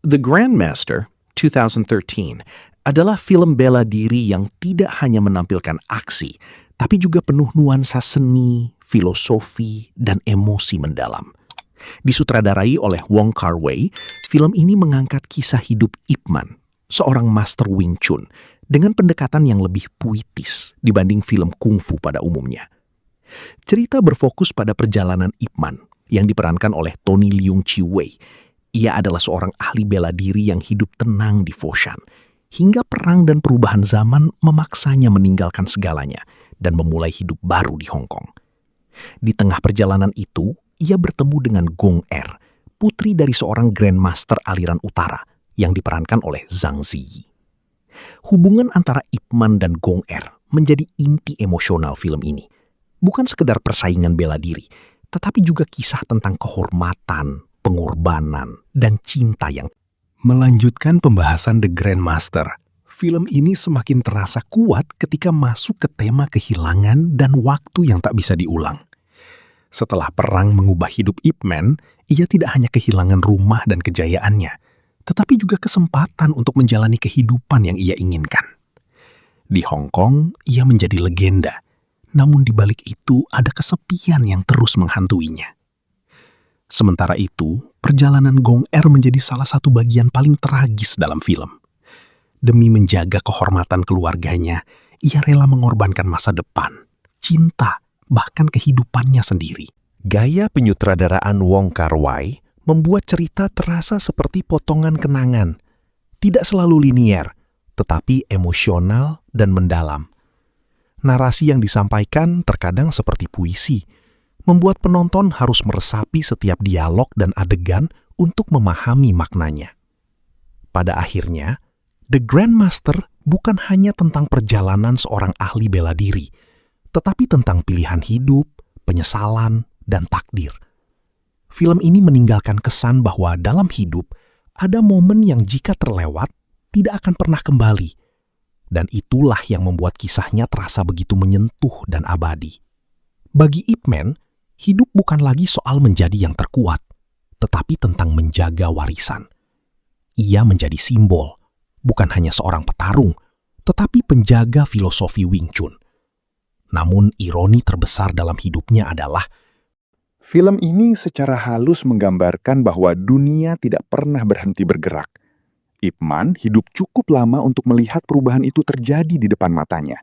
The Grandmaster 2013 adalah film bela diri yang tidak hanya menampilkan aksi, tapi juga penuh nuansa seni, filosofi, dan emosi mendalam. Disutradarai oleh Wong Kar-wai, film ini mengangkat kisah hidup Ip Man, seorang master Wing Chun, dengan pendekatan yang lebih puitis dibanding film kungfu pada umumnya. Cerita berfokus pada perjalanan Ip Man yang diperankan oleh Tony Leung Chiu Wei. Ia adalah seorang ahli bela diri yang hidup tenang di Foshan, hingga perang dan perubahan zaman memaksanya meninggalkan segalanya dan memulai hidup baru di Hong Kong. Di tengah perjalanan itu, ia bertemu dengan Gong Er, putri dari seorang Grandmaster aliran utara yang diperankan oleh Zhang Ziyi. Hubungan antara Ip Man dan Gong Er menjadi inti emosional film ini. Bukan sekedar persaingan bela diri, tetapi juga kisah tentang kehormatan, pengorbanan, dan cinta yang... Melanjutkan pembahasan The Grandmaster, film ini semakin terasa kuat ketika masuk ke tema kehilangan dan waktu yang tak bisa diulang. Setelah perang mengubah hidup Ip Man, ia tidak hanya kehilangan rumah dan kejayaannya, tetapi juga kesempatan untuk menjalani kehidupan yang ia inginkan. Di Hong Kong, ia menjadi legenda, namun di balik itu ada kesepian yang terus menghantuinya. Sementara itu, perjalanan Gong Er menjadi salah satu bagian paling tragis dalam film. Demi menjaga kehormatan keluarganya, ia rela mengorbankan masa depan, cinta, bahkan kehidupannya sendiri. Gaya penyutradaraan Wong Kar-wai membuat cerita terasa seperti potongan kenangan. Tidak selalu linier, tetapi emosional dan mendalam. Narasi yang disampaikan terkadang seperti puisi, membuat penonton harus meresapi setiap dialog dan adegan untuk memahami maknanya. Pada akhirnya, The Grandmaster bukan hanya tentang perjalanan seorang ahli bela diri, tetapi tentang pilihan hidup, penyesalan, dan takdir. Film ini meninggalkan kesan bahwa dalam hidup ada momen yang jika terlewat tidak akan pernah kembali, dan itulah yang membuat kisahnya terasa begitu menyentuh dan abadi. Bagi Ip Man, hidup bukan lagi soal menjadi yang terkuat, tetapi tentang menjaga warisan. Ia menjadi simbol, bukan hanya seorang petarung, tetapi penjaga filosofi Wing Chun. Namun ironi terbesar dalam hidupnya adalah film ini secara halus menggambarkan bahwa dunia tidak pernah berhenti bergerak. Ip Man hidup cukup lama untuk melihat perubahan itu terjadi di depan matanya.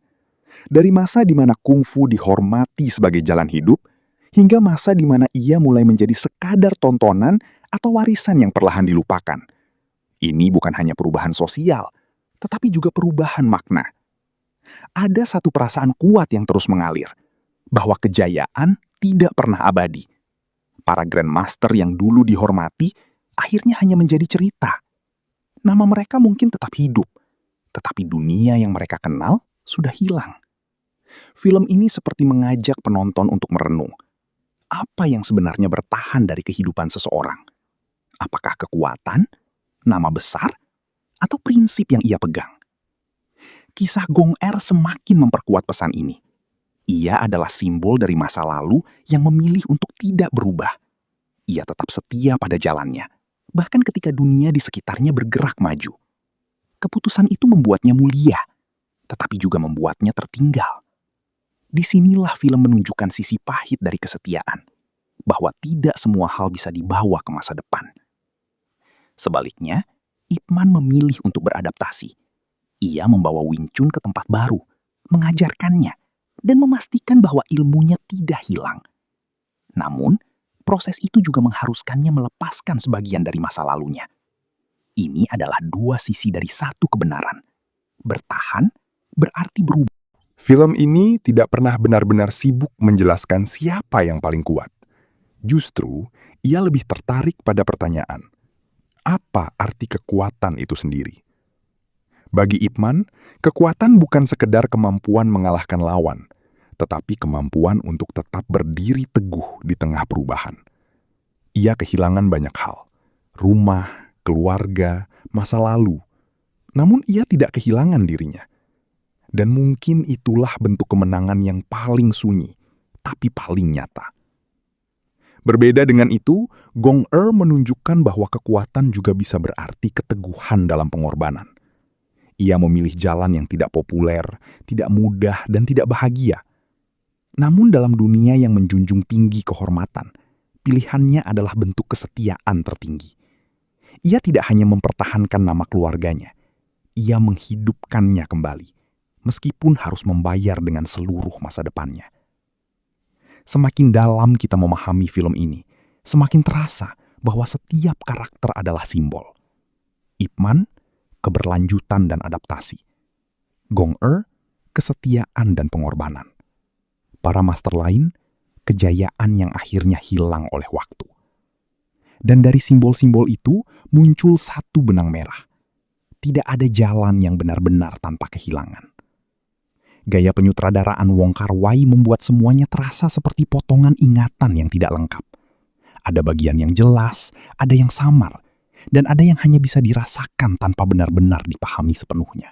Dari masa di mana kungfu dihormati sebagai jalan hidup, hingga masa di mana ia mulai menjadi sekadar tontonan atau warisan yang perlahan dilupakan. Ini bukan hanya perubahan sosial, tetapi juga perubahan makna. Ada satu perasaan kuat yang terus mengalir, bahwa kejayaan tidak pernah abadi. Para Grandmaster yang dulu dihormati, akhirnya hanya menjadi cerita. Nama mereka mungkin tetap hidup, tetapi dunia yang mereka kenal sudah hilang. Film ini seperti mengajak penonton untuk merenung. Apa yang sebenarnya bertahan dari kehidupan seseorang? Apakah kekuatan, nama besar, atau prinsip yang ia pegang? Kisah Gong Er semakin memperkuat pesan ini. Ia adalah simbol dari masa lalu yang memilih untuk tidak berubah. Ia tetap setia pada jalannya, bahkan ketika dunia di sekitarnya bergerak maju. Keputusan itu membuatnya mulia, tetapi juga membuatnya tertinggal. Disinilah film menunjukkan sisi pahit dari kesetiaan, bahwa tidak semua hal bisa dibawa ke masa depan. Sebaliknya, Ip Man memilih untuk beradaptasi. Ia membawa Wing Chun ke tempat baru, mengajarkannya, dan memastikan bahwa ilmunya tidak hilang. Namun, proses itu juga mengharuskannya melepaskan sebagian dari masa lalunya. Ini adalah dua sisi dari satu kebenaran. Bertahan berarti berubah. Film ini tidak pernah benar-benar sibuk menjelaskan siapa yang paling kuat. Justru, ia lebih tertarik pada pertanyaan, apa arti kekuatan itu sendiri? Bagi Ip Man, kekuatan bukan sekedar kemampuan mengalahkan lawan, tetapi kemampuan untuk tetap berdiri teguh di tengah perubahan. Ia kehilangan banyak hal, rumah, keluarga, masa lalu. Namun ia tidak kehilangan dirinya. Dan mungkin itulah bentuk kemenangan yang paling sunyi, tapi paling nyata. Berbeda dengan itu, Gong Er menunjukkan bahwa kekuatan juga bisa berarti keteguhan dalam pengorbanan. Ia memilih jalan yang tidak populer, tidak mudah, dan tidak bahagia. Namun dalam dunia yang menjunjung tinggi kehormatan, pilihannya adalah bentuk kesetiaan tertinggi. Ia tidak hanya mempertahankan nama keluarganya, ia menghidupkannya kembali, meskipun harus membayar dengan seluruh masa depannya. Semakin dalam kita memahami film ini, semakin terasa bahwa setiap karakter adalah simbol. Ip Man, keberlanjutan dan adaptasi. Gong Er, kesetiaan dan pengorbanan. Para master lain, kejayaan yang akhirnya hilang oleh waktu. Dan dari simbol-simbol itu muncul satu benang merah. Tidak ada jalan yang benar-benar tanpa kehilangan. Gaya penyutradaraan Wong Kar-wai membuat semuanya terasa seperti potongan ingatan yang tidak lengkap. Ada bagian yang jelas, ada yang samar, dan ada yang hanya bisa dirasakan tanpa benar-benar dipahami sepenuhnya.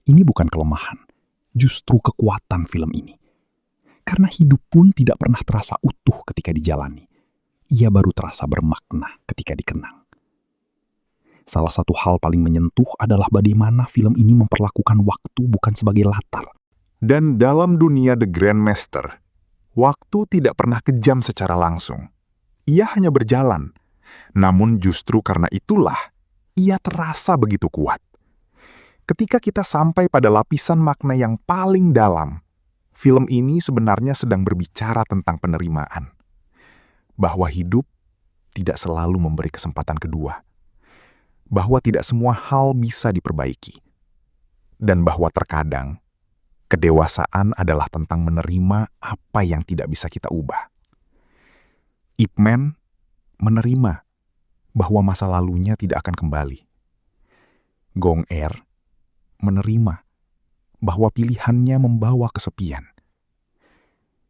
Ini bukan kelemahan, justru kekuatan film ini. Karena hidup pun tidak pernah terasa utuh ketika dijalani. Ia baru terasa bermakna ketika dikenang. Salah satu hal paling menyentuh adalah bagaimana film ini memperlakukan waktu bukan sebagai latar. Dan dalam dunia The Grandmaster, waktu tidak pernah kejam secara langsung. Ia hanya berjalan. Namun justru karena itulah, ia terasa begitu kuat. Ketika kita sampai pada lapisan makna yang paling dalam, film ini sebenarnya sedang berbicara tentang penerimaan. Bahwa hidup tidak selalu memberi kesempatan kedua. Bahwa tidak semua hal bisa diperbaiki. Dan bahwa terkadang, kedewasaan adalah tentang menerima apa yang tidak bisa kita ubah. Ip Man menerima bahwa masa lalunya tidak akan kembali. Gong Er menerima bahwa pilihannya membawa kesepian.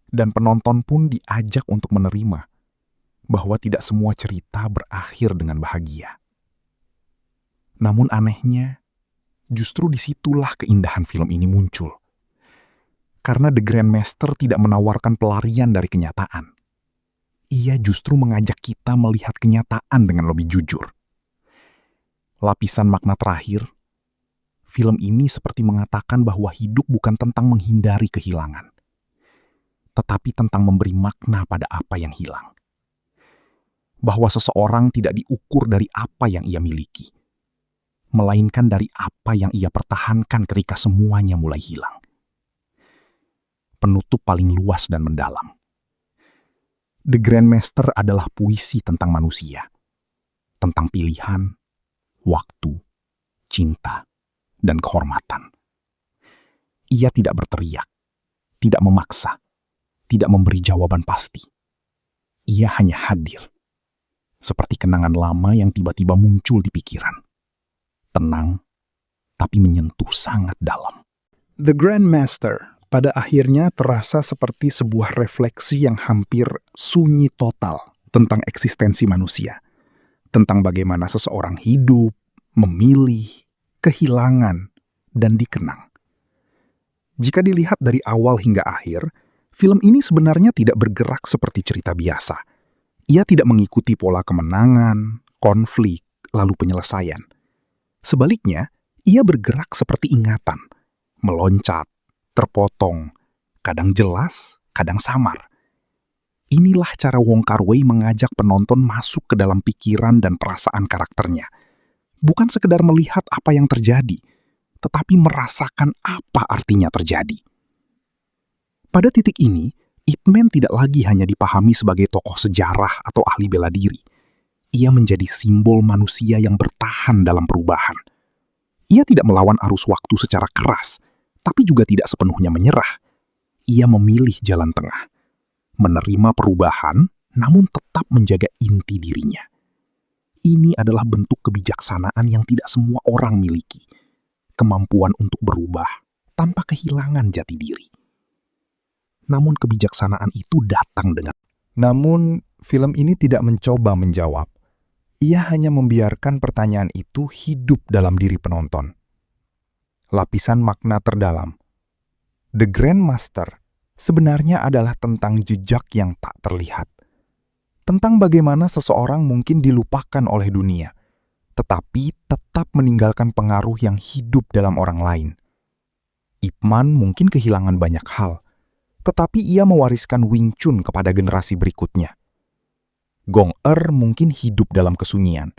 Dan penonton pun diajak untuk menerima bahwa tidak semua cerita berakhir dengan bahagia. Namun anehnya, justru disitulah keindahan film ini muncul. Karena The Grandmaster tidak menawarkan pelarian dari kenyataan. Ia justru mengajak kita melihat kenyataan dengan lebih jujur. Lapisan makna terakhir, film ini seperti mengatakan bahwa hidup bukan tentang menghindari kehilangan, tetapi tentang memberi makna pada apa yang hilang. Bahwa seseorang tidak diukur dari apa yang ia miliki, melainkan dari apa yang ia pertahankan ketika semuanya mulai hilang. Penutup paling luas dan mendalam. The Grandmaster adalah puisi tentang manusia, tentang pilihan, waktu, cinta, dan kehormatan. Ia tidak berteriak, tidak memaksa, tidak memberi jawaban pasti. Ia hanya hadir, seperti kenangan lama yang tiba-tiba muncul di pikiran. Tenang, tapi menyentuh sangat dalam. The Grandmaster pada akhirnya terasa seperti sebuah refleksi yang hampir sunyi total tentang eksistensi manusia, tentang bagaimana seseorang hidup, memilih, kehilangan, dan dikenang. Jika dilihat dari awal hingga akhir, film ini sebenarnya tidak bergerak seperti cerita biasa. Ia tidak mengikuti pola kemenangan, konflik, lalu penyelesaian. Sebaliknya, ia bergerak seperti ingatan, meloncat, terpotong, kadang jelas, kadang samar. Inilah cara Wong Kar-wai mengajak penonton masuk ke dalam pikiran dan perasaan karakternya. Bukan sekedar melihat apa yang terjadi, tetapi merasakan apa artinya terjadi. Pada titik ini, Ip Man tidak lagi hanya dipahami sebagai tokoh sejarah atau ahli bela diri. Ia menjadi simbol manusia yang bertahan dalam perubahan. Ia tidak melawan arus waktu secara keras, tapi juga tidak sepenuhnya menyerah. Ia memilih jalan tengah, menerima perubahan, namun tetap menjaga inti dirinya. Ini adalah bentuk kebijaksanaan yang tidak semua orang miliki. Kemampuan untuk berubah tanpa kehilangan jati diri. Namun kebijaksanaan itu datang dengan... Namun, film ini tidak mencoba menjawab. Ia hanya membiarkan pertanyaan itu hidup dalam diri penonton. Lapisan makna terdalam. The Grandmaster sebenarnya adalah tentang jejak yang tak terlihat. tentang bagaimana seseorang mungkin dilupakan oleh dunia, tetapi tetap meninggalkan pengaruh yang hidup dalam orang lain. Ip Man mungkin kehilangan banyak hal, tetapi ia mewariskan Wing Chun kepada generasi berikutnya. Gong Er mungkin hidup dalam kesunyian,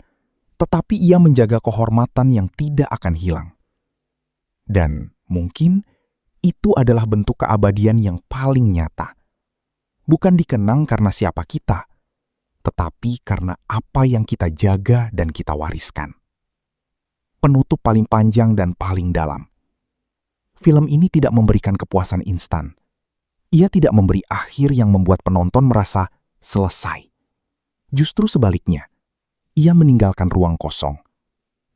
tetapi ia menjaga kehormatan yang tidak akan hilang. Dan mungkin itu adalah bentuk keabadian yang paling nyata. Bukan dikenang karena siapa kita, tetapi karena apa yang kita jaga dan kita wariskan. Penutup paling panjang dan paling dalam. Film ini tidak memberikan kepuasan instan. Ia tidak memberi akhir yang membuat penonton merasa selesai. Justru sebaliknya, ia meninggalkan ruang kosong.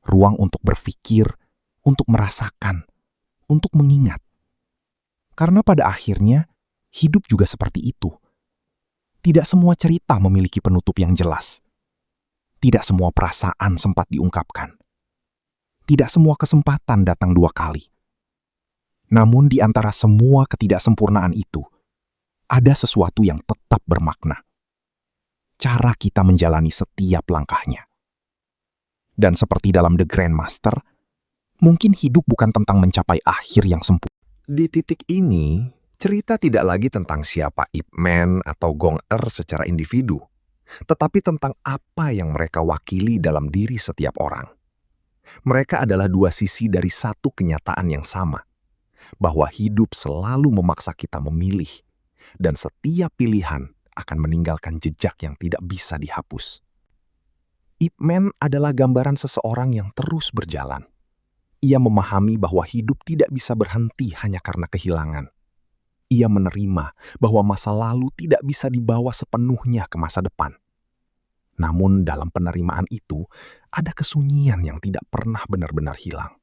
Ruang untuk berpikir, untuk merasakan, untuk mengingat. Karena pada akhirnya, hidup juga seperti itu. Tidak semua cerita memiliki penutup yang jelas. Tidak semua perasaan sempat diungkapkan. Tidak semua kesempatan datang 2 kali. Namun di antara semua ketidaksempurnaan itu, ada sesuatu yang tetap bermakna. Cara kita menjalani setiap langkahnya. Dan seperti dalam The Grandmaster, mungkin hidup bukan tentang mencapai akhir yang sempurna. Di titik ini, cerita tidak lagi tentang siapa Ip Man atau Gong Er secara individu, tetapi tentang apa yang mereka wakili dalam diri setiap orang. Mereka adalah 2 sisi dari satu kenyataan yang sama, bahwa hidup selalu memaksa kita memilih, dan setiap pilihan akan meninggalkan jejak yang tidak bisa dihapus. Ip Man adalah gambaran seseorang yang terus berjalan. Ia memahami bahwa hidup tidak bisa berhenti hanya karena kehilangan. Ia menerima bahwa masa lalu tidak bisa dibawa sepenuhnya ke masa depan. Namun dalam penerimaan itu, ada kesunyian yang tidak pernah benar-benar hilang.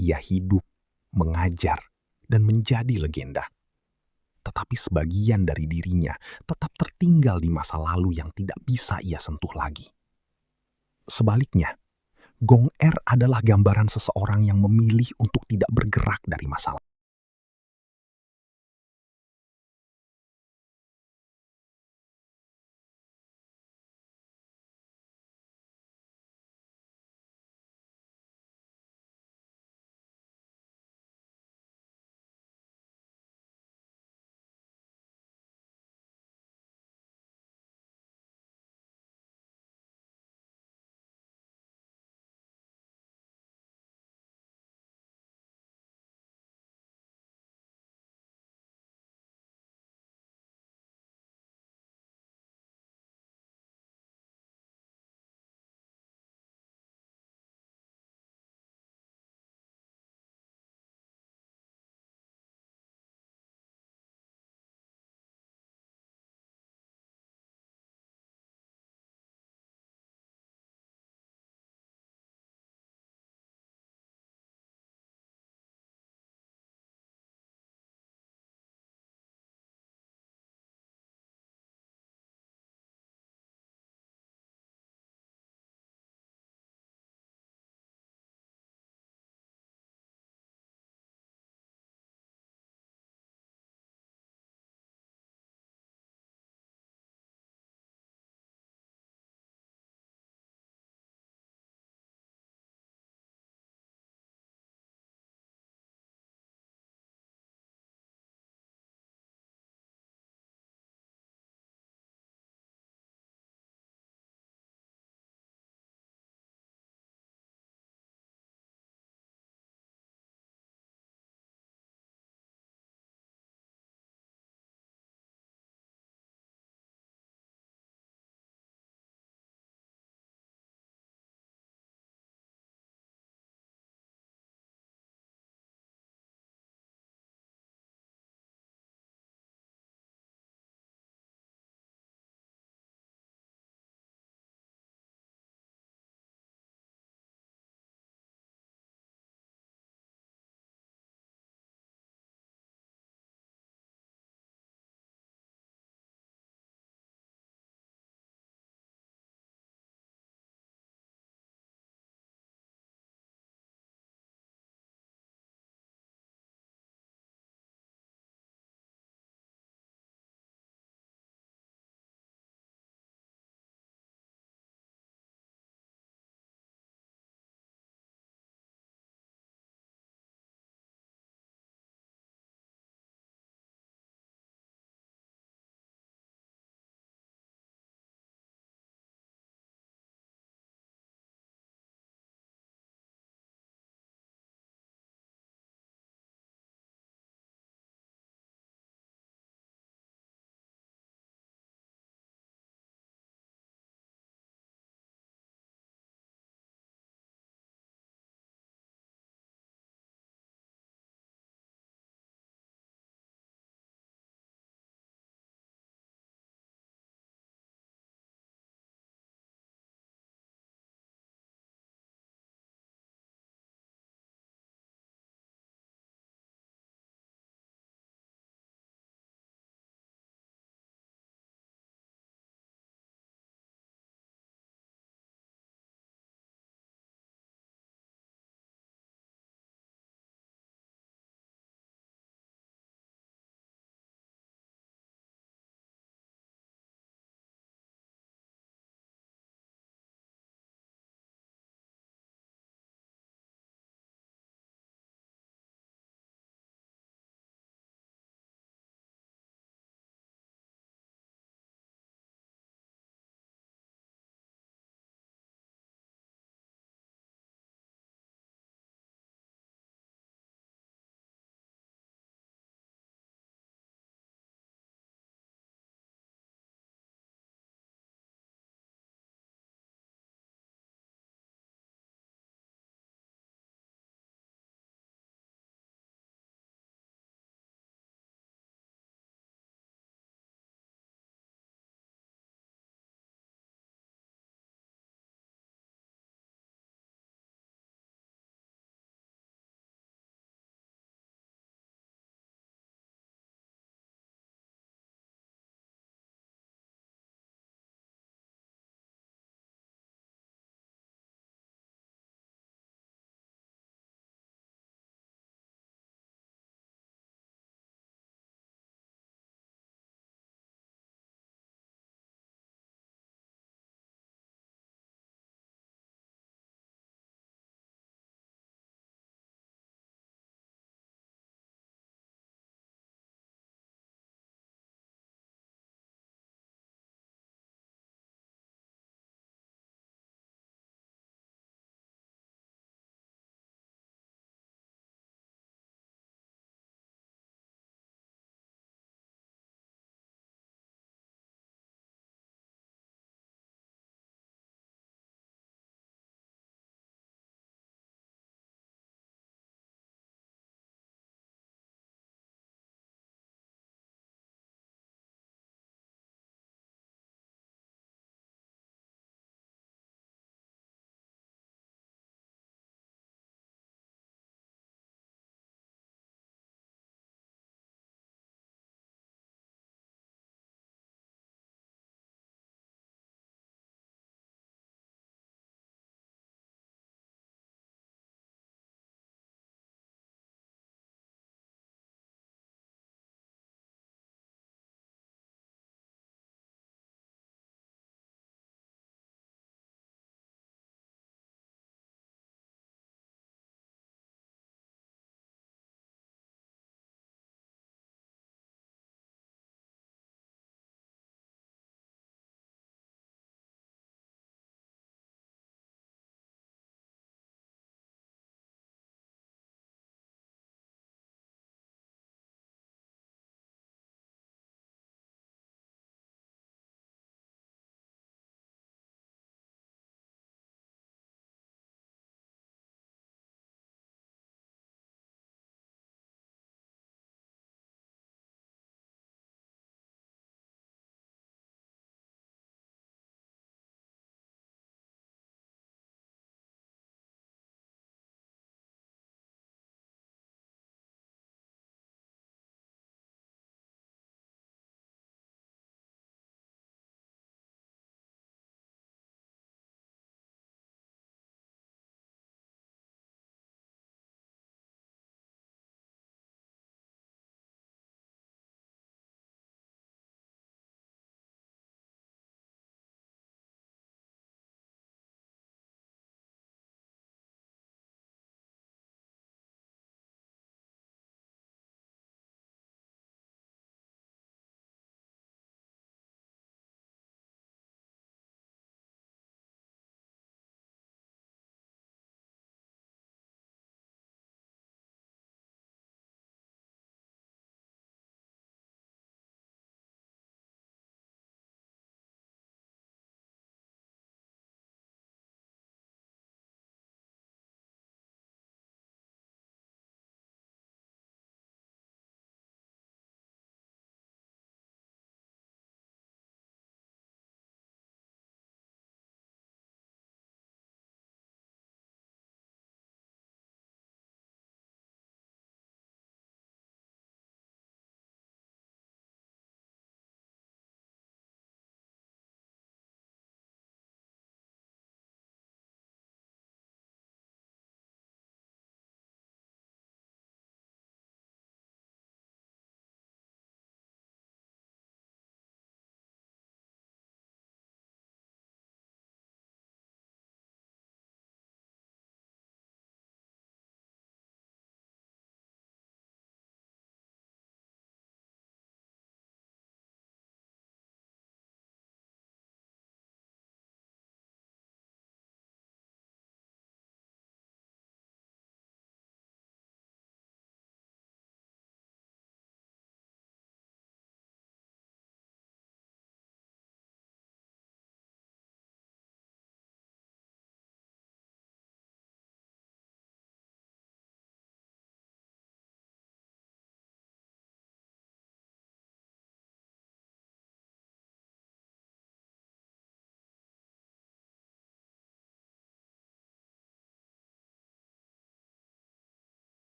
Ia hidup, mengajar, dan menjadi legenda. Tetapi sebagian dari dirinya tetap tertinggal di masa lalu yang tidak bisa ia sentuh lagi. Sebaliknya, Gong Er adalah gambaran seseorang yang memilih untuk tidak bergerak dari masa lalu.